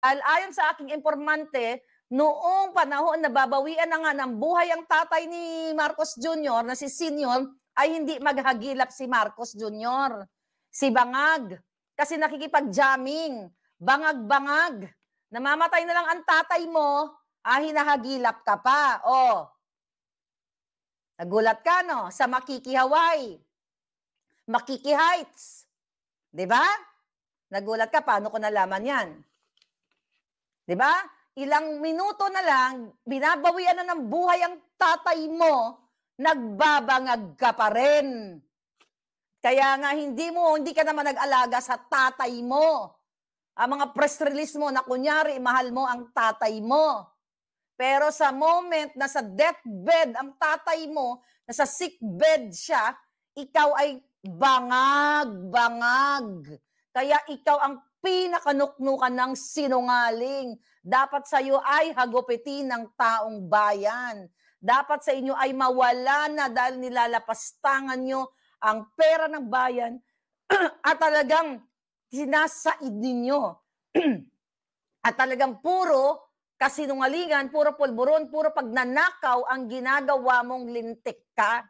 Ayon sa aking informante, noong panahon na babawian na nga ng buhay ang tatay ni Marcos Jr. na si Senior, ay hindi maghagilap si Marcos Jr. Si Bangag. Kasi nakikipag-jamming. Bangag-bangag. Namamatay na lang ang tatay mo, hinahagilap ka pa. Oh. Nagulat ka, no? Sa Makiki Hawaii. Makiki Heights. Diba? Nagulat ka, paano ko nalaman yan? Diba? Ilang minuto na lang, binabawian na ng buhay ang tatay mo, nagbabangag ka pa rin. Kaya nga hindi ka naman nag-alaga sa tatay mo. Ang mga press release mo na kunyari, mahal mo ang tatay mo. Pero sa moment na sa deathbed ang tatay mo, nasa sick bed siya, ikaw ay bangag. Kaya ikaw ang pinakanuknukan ng sinungaling. Dapat sa iyo ay hagupitin ng taong bayan. Dapat sa inyo ay mawala na dahil nilalapastangan nyo ang pera ng bayan at talagang sinasaid ninyo. At talagang puro kasinungalingan, puro pulburon, puro pagnanakaw ang ginagawa mong lintik ka.